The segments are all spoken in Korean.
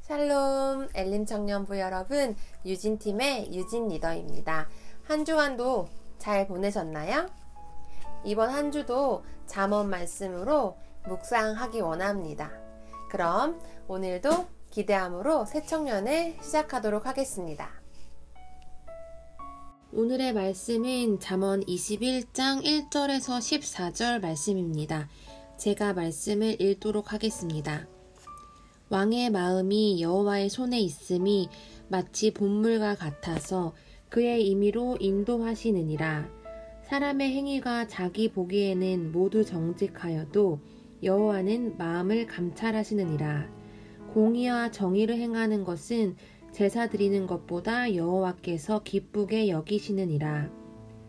샬롬 엘림 청년부 여러분, 유진팀의 유진 리더입니다. 한 주간도 잘 보내셨나요? 이번 한 주도 잠언 말씀으로 묵상하기 원합니다. 그럼 오늘도 기대함으로 새 청년을 시작하도록 하겠습니다. 오늘의 말씀은 잠언 21장 1절에서 14절 말씀입니다. 제가 말씀을 읽도록 하겠습니다. 왕의 마음이 여호와의 손에 있음이 마치 봇물과 같아서 그의 임의로 인도하시느니라. 사람의 행위가 자기 보기에는 모두 정직하여도 여호와는 마음을 감찰하시느니라. 공의와 정의를 행하는 것은 제사 드리는 것보다 여호와께서 기쁘게 여기시느니라.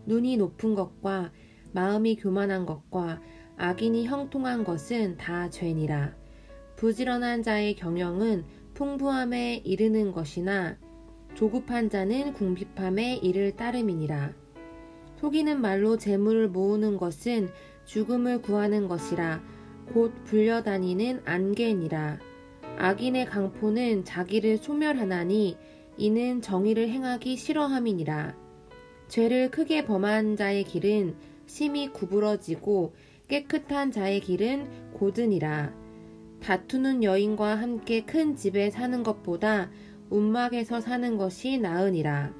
눈이 높은 것과 마음이 교만한 것과 악인이 형통한 것은 다 죄니라. 부지런한 자의 경영은 풍부함에 이르는 것이나 조급한 자는 궁핍함에 이를 따름이니라. 속이는 말로 재물을 모으는 것은 죽음을 구하는 것이라 곧 불려다니는 안개니라. 악인의 강포는 자기를 소멸하나니 이는 정의를 행하기 싫어함이니라. 죄를 크게 범한 자의 길은 심히 구부러지고 깨끗한 자의 길은 고드니라. 다투는 여인과 함께 큰 집에 사는 것보다 움막에서 사는 것이 나으니라.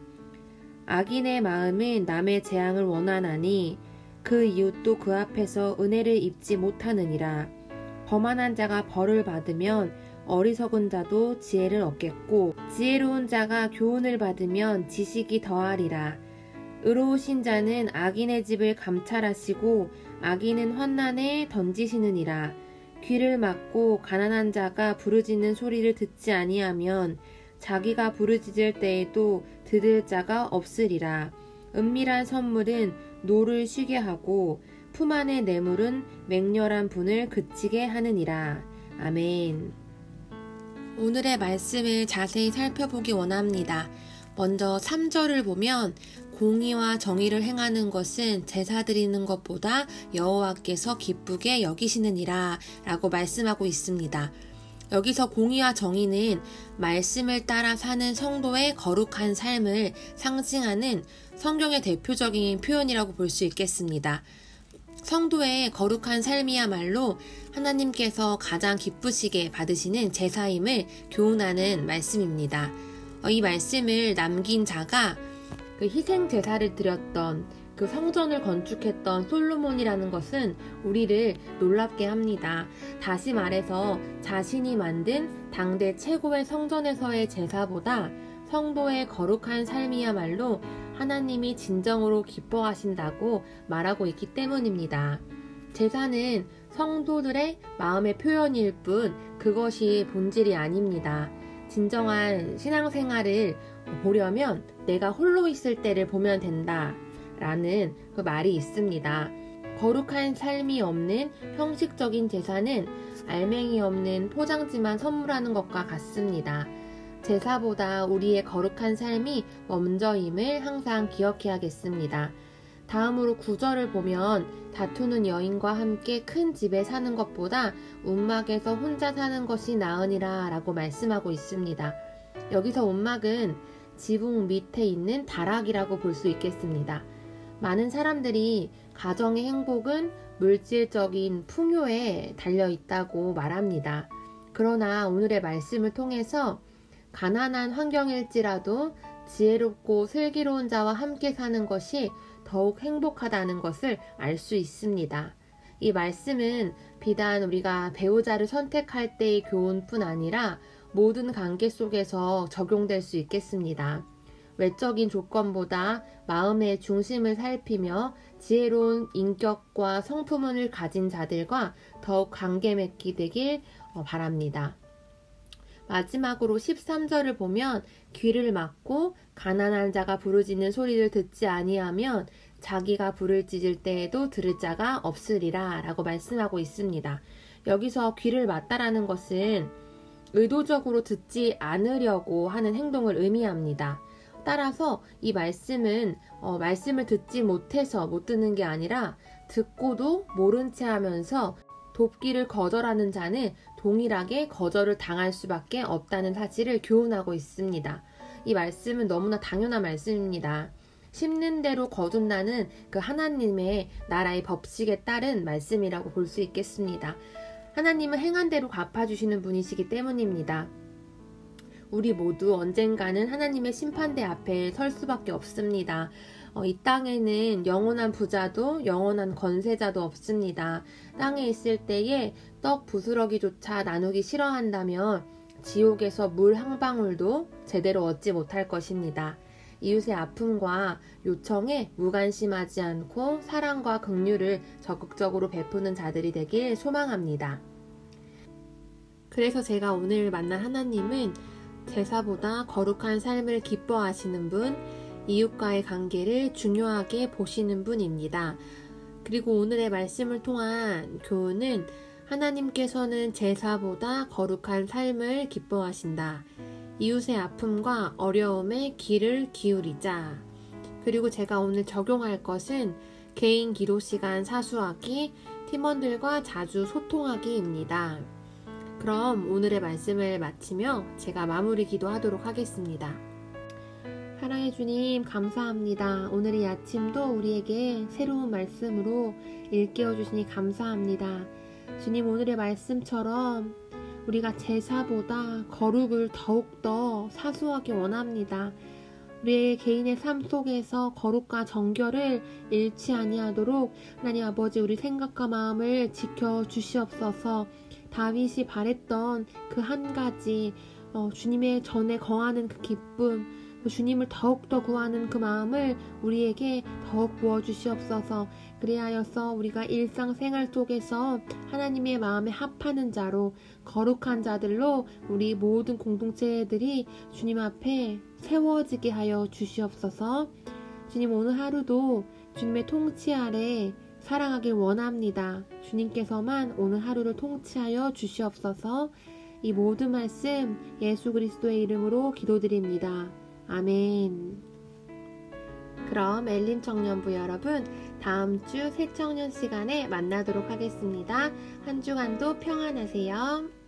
악인의 마음은 남의 재앙을 원하나니 그 이웃도 그 앞에서 은혜를 입지 못하느니라. 거만한 자가 벌을 받으면 어리석은 자도 지혜를 얻겠고 지혜로운 자가 교훈을 받으면 지식이 더하리라. 의로우신 자는 악인의 집을 감찰하시고 악인은 환난에 던지시느니라. 귀를 막고 가난한 자가 부르짖는 소리를 듣지 아니하면 자기가 부르짖을 때에도 들을 자가 없으리라. 은밀한 선물은 노를 쉬게 하고 품 안의 뇌물은 맹렬한 분을 그치게 하느니라. 아멘. 오늘의 말씀을 자세히 살펴보기 원합니다. 먼저 3절을 보면 공의와 정의를 행하는 것은 제사 드리는 것보다 여호와께서 기쁘게 여기시느니라 라고 말씀하고 있습니다. 여기서 공의와 정의는 말씀을 따라 사는 성도의 거룩한 삶을 상징하는 성경의 대표적인 표현이라고 볼 수 있겠습니다. 성도의 거룩한 삶이야말로 하나님께서 가장 기쁘시게 받으시는 제사임을 교훈하는 말씀입니다. 이 말씀을 남긴 자가 그 희생 제사를 드렸던 그 성전을 건축했던 솔로몬이라는 것은 우리를 놀랍게 합니다. 다시 말해서 자신이 만든 당대 최고의 성전에서의 제사보다 성도의 거룩한 삶이야말로 하나님이 진정으로 기뻐하신다고 말하고 있기 때문입니다. 제사는 성도들의 마음의 표현일 뿐 그것이 본질이 아닙니다. 진정한 신앙생활을 보려면 내가 홀로 있을 때를 보면 된다 라는 그 말이 있습니다. 거룩한 삶이 없는 형식적인 제사는 알맹이 없는 포장지만 선물하는 것과 같습니다. 제사보다 우리의 거룩한 삶이 먼저임을 항상 기억해야겠습니다. 다음으로 9절을 보면 다투는 여인과 함께 큰 집에 사는 것보다 움막에서 혼자 사는 것이 나으니라 라고 말씀하고 있습니다. 여기서 움막은 지붕 밑에 있는 다락이라고 볼 수 있겠습니다. 많은 사람들이 가정의 행복은 물질적인 풍요에 달려있다고 말합니다. 그러나 오늘의 말씀을 통해서 가난한 환경일지라도 지혜롭고 슬기로운 자와 함께 사는 것이 더욱 행복하다는 것을 알 수 있습니다. 이 말씀은 비단 우리가 배우자를 선택할 때의 교훈뿐 아니라 모든 관계 속에서 적용될 수 있겠습니다. 외적인 조건보다 마음의 중심을 살피며 지혜로운 인격과 성품을 가진 자들과 더욱 관계 맺게 되길 바랍니다. 마지막으로 13절을 보면 귀를 막고 가난한 자가 부르짖는 소리를 듣지 아니하면 자기가 부르짖을 때에도 들을 자가 없으리라 라고 말씀하고 있습니다. 여기서 귀를 막다라는 것은 의도적으로 듣지 않으려고 하는 행동을 의미합니다. 따라서 이 말씀은 말씀을 듣지 못해서 못 듣는 게 아니라 듣고도 모른 채 하면서 돕기를 거절하는 자는 동일하게 거절을 당할 수밖에 없다는 사실을 교훈하고 있습니다. 이 말씀은 너무나 당연한 말씀입니다. 심는 대로 거둔다는 그 하나님의 나라의 법칙에 따른 말씀이라고 볼 수 있겠습니다. 하나님은 행한 대로 갚아주시는 분이시기 때문입니다. 우리 모두 언젠가는 하나님의 심판대 앞에 설 수밖에 없습니다. 이 땅에는 영원한 부자도 영원한 권세자도 없습니다. 땅에 있을 때에 떡 부스러기조차 나누기 싫어한다면 지옥에서 물 한 방울도 제대로 얻지 못할 것입니다. 이웃의 아픔과 요청에 무관심하지 않고 사랑과 긍휼을 적극적으로 베푸는 자들이 되길 소망합니다. 그래서 제가 오늘 만난 하나님은 제사보다 거룩한 삶을 기뻐하시는 분, 이웃과의 관계를 중요하게 보시는 분입니다. 그리고 오늘의 말씀을 통한 교훈은 하나님께서는 제사보다 거룩한 삶을 기뻐하신다. 이웃의 아픔과 어려움에 귀를 기울이자. 그리고 제가 오늘 적용할 것은 개인 기도 시간 사수하기, 팀원들과 자주 소통하기입니다. 그럼 오늘의 말씀을 마치며 제가 마무리 기도하도록 하겠습니다. 사랑해 주님 감사합니다. 오늘 이 아침도 우리에게 새로운 말씀으로 일깨워 주시니 감사합니다. 주님 오늘의 말씀처럼 우리가 제사보다 거룩을 더욱더 사수하기 원합니다. 우리의 개인의 삶 속에서 거룩과 정결을 잃지 아니하도록 하나님 아버지 우리 생각과 마음을 지켜주시옵소서. 다윗이 바랬던 그 한 가지 주님의 전에 거하는 그 기쁨, 주님을 더욱더 구하는 그 마음을 우리에게 더욱 부어주시옵소서. 그리하여서 우리가 일상생활 속에서 하나님의 마음에 합하는 자로 거룩한 자들로 우리 모든 공동체들이 주님 앞에 세워지게 하여 주시옵소서. 주님 오늘 하루도 주님의 통치 아래 살아가길 원합니다. 주님께서만 오늘 하루를 통치하여 주시옵소서. 이 모든 말씀 예수 그리스도의 이름으로 기도드립니다. 아멘. 그럼 엘림 청년부 여러분, 다음 주 새청년 시간에 만나도록 하겠습니다. 한 주간도 평안하세요.